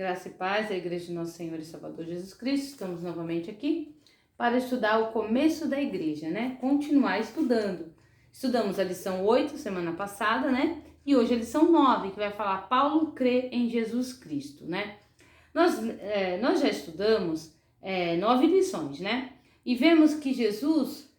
Graça e paz da Igreja de Nosso Senhor e Salvador Jesus Cristo. Estamos novamente aqui para estudar o começo da igreja, né? Continuar estudando. Estudamos a lição 8 semana passada, né? E hoje a lição 9, que vai falar Paulo crê em Jesus Cristo, né? Nós já estudamos 9 lições, né? E vemos que Jesus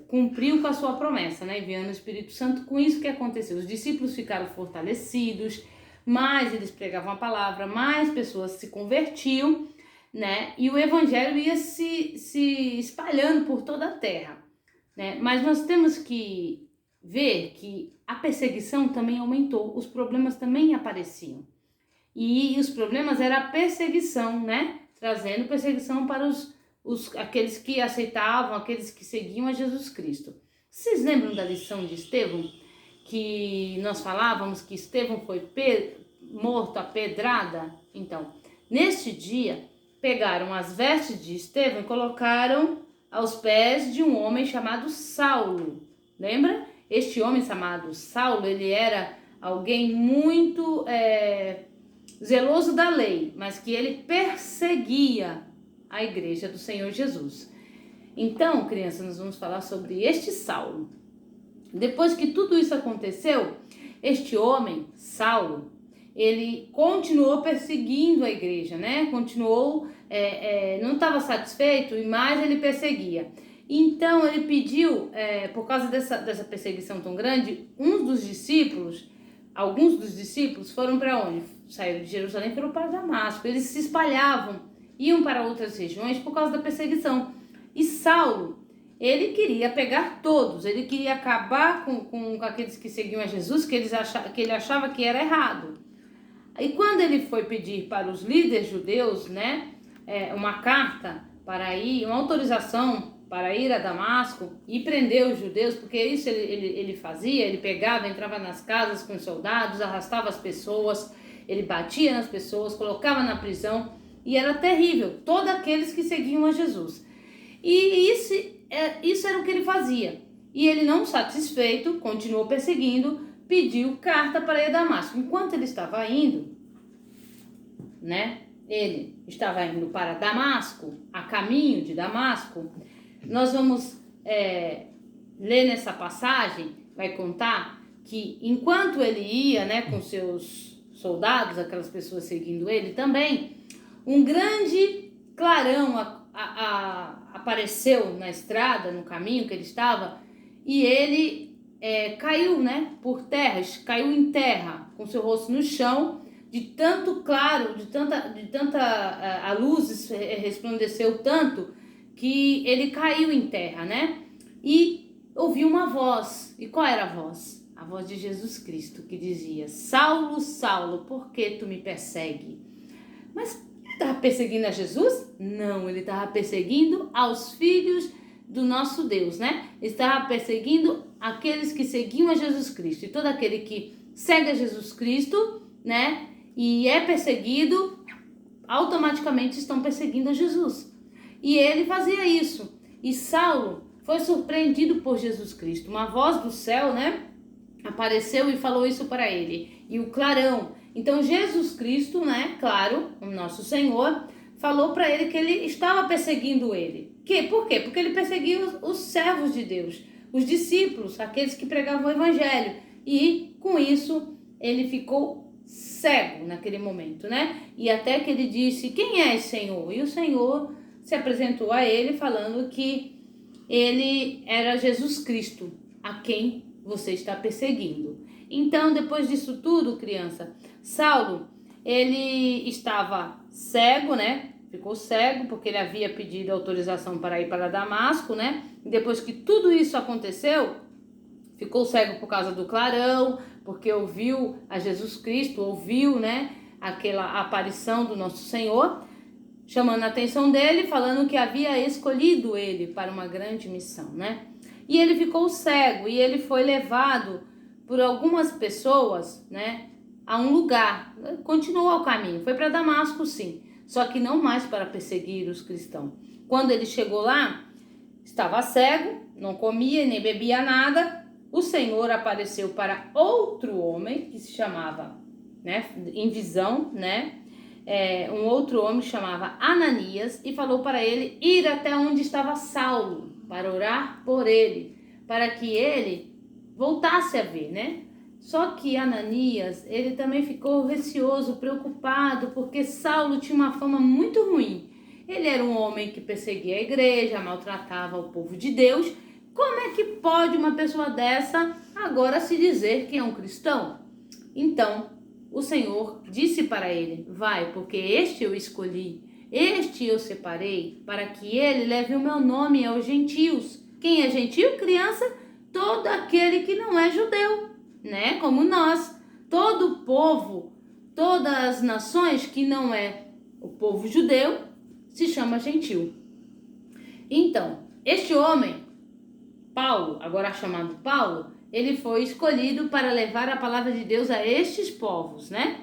cumpriu com a sua promessa, né? Enviando o Espírito Santo. Com isso que aconteceu, os discípulos ficaram fortalecidos, mais eles pregavam a palavra, mais pessoas se convertiam, né? E o evangelho ia se espalhando por toda a terra, né? Mas nós temos que ver que a perseguição também aumentou, os problemas também apareciam. E os problemas era a perseguição, né? Trazendo perseguição para aqueles que aceitavam, aqueles que seguiam a Jesus Cristo. Vocês lembram da lição de Estevão? Que nós falávamos que Estevão foi morto a pedrada? Então, neste dia, pegaram as vestes de Estevão e colocaram aos pés de um homem chamado Saulo. Lembra? Este homem chamado Saulo, ele era alguém muito zeloso da lei, mas que ele perseguia a igreja do Senhor Jesus. Então, crianças, nós vamos falar sobre este Saulo. Depois que tudo isso aconteceu, este homem, Saulo, ele continuou perseguindo a igreja, né? Continuou, não estava satisfeito e mais ele perseguia. Então ele pediu, por causa dessa perseguição tão grande, alguns dos discípulos foram para onde? Saíram de Jerusalém e foram para Damasco. Eles se espalhavam, iam para outras regiões por causa da perseguição. E Saulo, ele queria pegar todos, ele queria acabar com aqueles que seguiam a Jesus, que ele achava que era errado. E quando ele foi pedir para os líderes judeus, né, uma carta para ir, uma autorização para ir a Damasco e prender os judeus, porque isso ele fazia, ele pegava, entrava nas casas com os soldados, arrastava as pessoas, ele batia nas pessoas, colocava na prisão, e era terrível, todos aqueles que seguiam a Jesus. E isso era o que ele fazia. E ele, não satisfeito, continuou perseguindo, pediu carta para ir a Damasco. Enquanto ele estava indo, né? Ele estava indo para Damasco, a caminho de Damasco. Nós vamos ler nessa passagem, vai contar que enquanto ele ia, né, com seus soldados, aquelas pessoas seguindo ele também, um grande clarão apareceu na estrada, no caminho que ele estava, e ele caiu, né, por terra, caiu em terra, com seu rosto no chão, de tanto claro, de tanta a luz resplandeceu tanto, que ele caiu em terra, né, e ouviu uma voz. E qual era a voz? A voz de Jesus Cristo, que dizia: Saulo, Saulo, por que tu me persegue? Mas ele estava perseguindo a Jesus? Não, ele estava perseguindo aos filhos do nosso Deus, né? Ele estava perseguindo aqueles que seguiam a Jesus Cristo. E todo aquele que segue a Jesus Cristo, né, e é perseguido, automaticamente estão perseguindo a Jesus. E ele fazia isso. E Saulo foi surpreendido por Jesus Cristo. Uma voz do céu, né, apareceu e falou isso para ele. E o clarão. Então Jesus Cristo, né, claro, o nosso Senhor, falou para ele que ele estava perseguindo ele. Por quê? Porque ele perseguia os servos de Deus, os discípulos, aqueles que pregavam o evangelho. E com isso ele ficou cego naquele momento, né? E até que ele disse: quem é esse Senhor? E o Senhor se apresentou a ele falando que ele era Jesus Cristo, a quem você está perseguindo. Então, depois disso tudo, criança, Saulo, ele estava cego, né? Ficou cego porque ele havia pedido autorização para ir para Damasco, né? E depois que tudo isso aconteceu, ficou cego por causa do clarão, porque ouviu a Jesus Cristo, ouviu, né, aquela aparição do nosso Senhor, chamando a atenção dele, falando que havia escolhido ele para uma grande missão, né? E ele ficou cego e ele foi levado por algumas pessoas, né, a um lugar. Continuou o caminho, foi para Damasco, sim, só que não mais para perseguir os cristãos. Quando ele chegou lá, estava cego, não comia nem bebia nada. O Senhor apareceu para outro homem que se chamava, né, em visão, né, um outro homem chamava Ananias e falou para ele ir até onde estava Saulo para orar por ele, para que ele voltasse a ver, né? Só que Ananias, ele também ficou receoso, preocupado, porque Saulo tinha uma fama muito ruim. Ele era um homem que perseguia a igreja, maltratava o povo de Deus. Como é que pode uma pessoa dessa agora se dizer que é um cristão? Então, o Senhor disse para ele: vai, porque este eu escolhi, este eu separei, para que ele leve o meu nome aos gentios. Quem é gentio, criança? Todo aquele que não é judeu, né? Como nós. Todo povo, todas as nações que não é o povo judeu, se chama gentio. Então, este homem, Paulo, agora chamado Paulo, ele foi escolhido para levar a palavra de Deus a estes povos, né?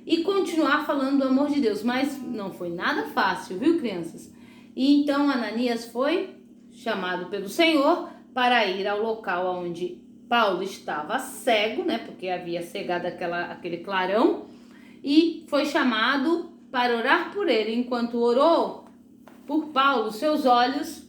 E continuar falando do amor de Deus, mas não foi nada fácil, viu, crianças? E então Ananias foi chamado pelo Senhor para ir ao local onde Paulo estava cego, né? Porque havia cegado aquele clarão, e foi chamado para orar por ele. Enquanto orou por Paulo, seus olhos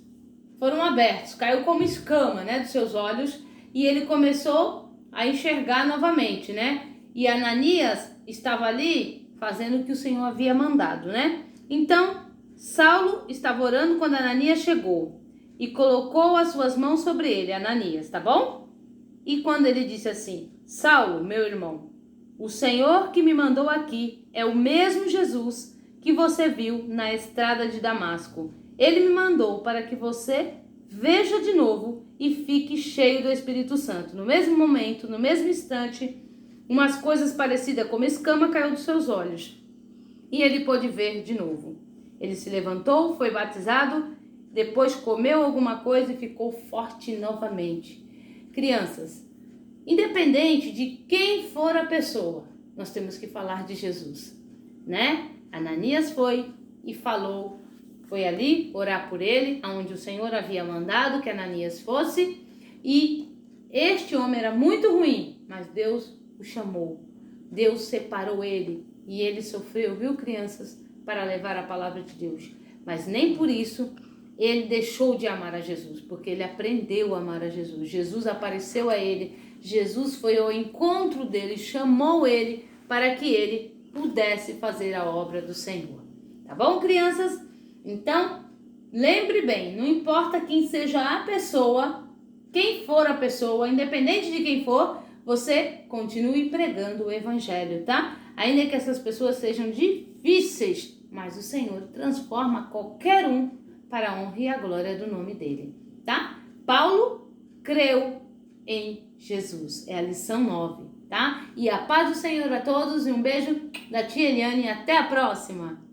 foram abertos, caiu como escama, né, dos seus olhos, e ele começou a enxergar novamente, né? E Ananias estava ali fazendo o que o Senhor havia mandado, né? Então, Saulo estava orando quando Ananias chegou e colocou as suas mãos sobre ele, Ananias, tá bom? E quando ele disse assim: Saulo, meu irmão, o Senhor que me mandou aqui é o mesmo Jesus que você viu na estrada de Damasco. Ele me mandou para que você veja de novo e fique cheio do Espírito Santo. No mesmo momento, no mesmo instante, umas coisas parecidas como escama caiu dos seus olhos e ele pôde ver de novo. Ele se levantou, foi batizado, depois comeu alguma coisa e ficou forte novamente. Crianças, independente de quem for a pessoa, nós temos que falar de Jesus, né? Ananias foi e falou, foi ali orar por ele, aonde o Senhor havia mandado que Ananias fosse, e este homem era muito ruim, mas Deus o chamou, Deus separou ele, e ele sofreu, viu, crianças, para levar a palavra de Deus, mas nem por isso ele deixou de amar a Jesus, porque ele aprendeu a amar a Jesus. Jesus apareceu a ele, Jesus foi ao encontro dele, chamou ele para que ele pudesse fazer a obra do Senhor. Tá bom, crianças? Então, lembre bem, não importa quem seja a pessoa, quem for a pessoa, independente de quem for, você continue pregando o evangelho, tá? Ainda que essas pessoas sejam difíceis, mas o Senhor transforma qualquer um para a honra e a glória do nome dele, tá? Paulo creu em Jesus, é a lição 9, tá? E a paz do Senhor a todos e um beijo da tia Eliane e até a próxima!